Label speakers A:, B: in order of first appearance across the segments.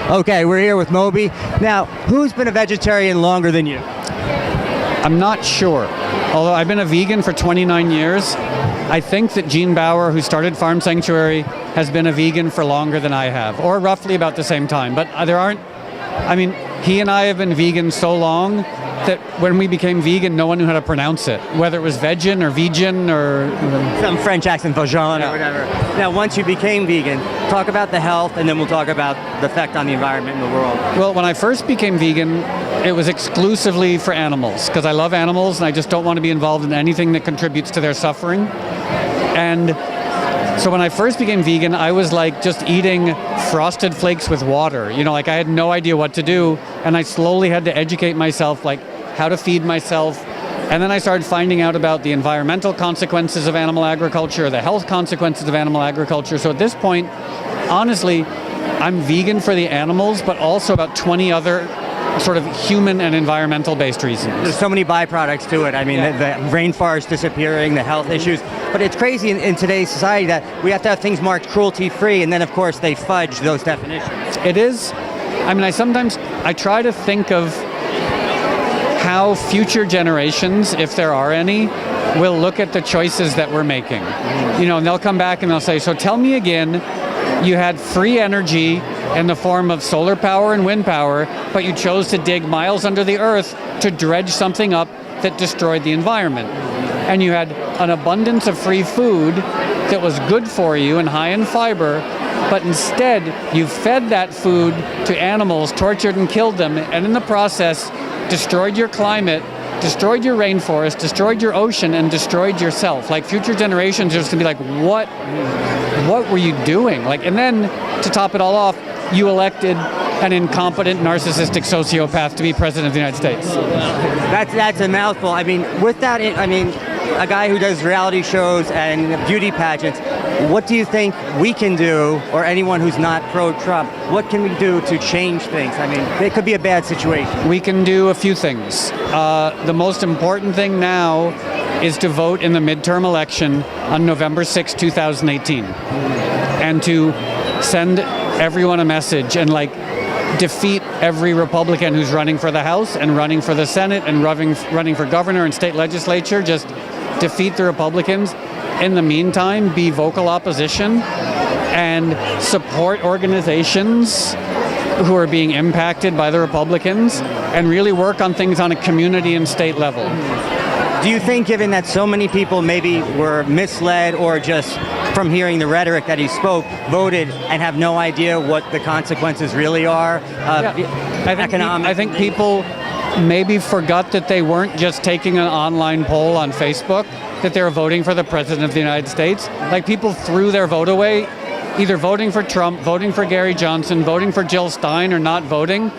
A: Okay, we're here with Moby. Now, who's been a vegetarian longer than you?
B: I'm not sure. Although I've been a vegan for 29 years, I think that Gene Bauer, who started Farm Sanctuary, has been a vegan for longer than I have, or roughly about the same time. But he and I have been vegan so long that when we became vegan, no one knew how to pronounce it, whether it was vegan or vegan or
A: some French accent, vagin or whatever. Now, once you became vegan, talk about the health, and then we'll talk about the effect on the environment and the world.
B: Well, when I first became vegan, it was exclusively for animals, because I love animals and I just don't want to be involved in anything that contributes to their suffering. And so when I first became vegan, I was like just eating Frosted Flakes with water. I had no idea what to do, and I slowly had to educate myself, like how to feed myself. And then I started finding out about the environmental consequences of animal agriculture, the health consequences of animal agriculture. So at this point, honestly, I'm vegan for the animals, but also about 20 other sort of human and environmental based reasons.
A: There's so many byproducts to it. I mean, the rainforest disappearing, the health issues. But it's crazy in today's society that we have to have things marked cruelty free, and then of course they fudge those definitions.
B: It is. I try to think of how future generations, if there are any, will look at the choices that we're making. And they'll come back and they'll say, so tell me again, you had free energy in the form of solar power and wind power, but you chose to dig miles under the earth to dredge something up that destroyed the environment. And you had an abundance of free food that was good for you and high in fiber, but instead you fed that food to animals, tortured and killed them, and in the process destroyed your climate, destroyed your rainforest, destroyed your ocean, and destroyed yourself. Like, future generations are just gonna be like, what were you doing? And then to top it all off, you elected an incompetent, narcissistic sociopath to be president of the United States.
A: That's a mouthful. With that, a guy who does reality shows and beauty pageants, what do you think we can do, or anyone who's not pro-Trump, what can we do to change things? It could be a bad situation.
B: We can do a few things. The most important thing now is to vote in the midterm election on November 6, 2018, and to send everyone a message and defeat every Republican who's running for the House and running for the Senate and running for governor and state legislature. Just defeat the Republicans. In the meantime, be vocal opposition and support organizations who are being impacted by the Republicans, and really work on things on a community and state level.
A: Do you think, given that so many people maybe were misled or just from hearing the rhetoric that he spoke, voted and have no idea what the consequences really are?
B: I think people maybe forgot that they weren't just taking an online poll on Facebook, that they were voting for the President of the United States. People threw their vote away, either voting for Trump, voting for Gary Johnson, voting for Jill Stein, or not voting.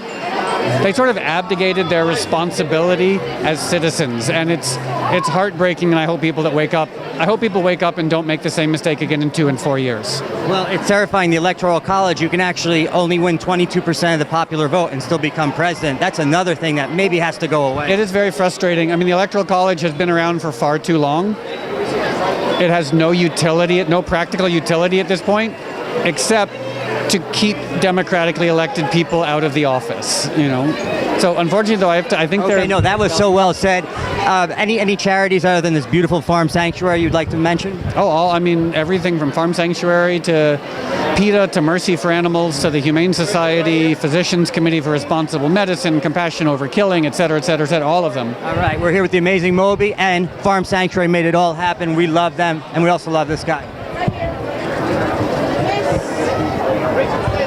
B: They sort of abdicated their responsibility as citizens, and it's heartbreaking. And I hope people wake up and don't make the same mistake again in 2 and 4 years.
A: Well, it's terrifying. The Electoral College, you can actually only win 22% of the popular vote and still become president. That's another thing that maybe has to go away.
B: It is very frustrating. The Electoral College has been around for far too long. It has no utility, no practical utility at this point, except to keep democratically elected people out of the office. So unfortunately, though, I think
A: okay, no, that was so well said. Any charities other than this beautiful farm sanctuary you'd like to mention?
B: Everything from Farm Sanctuary to PETA to Mercy for Animals to the Humane Society, Physicians Committee for Responsible Medicine, Compassion Over Killing, et cetera, all of them.
A: All right, we're here with the amazing Moby, and Farm Sanctuary made it all happen. We love them, and we also love this guy.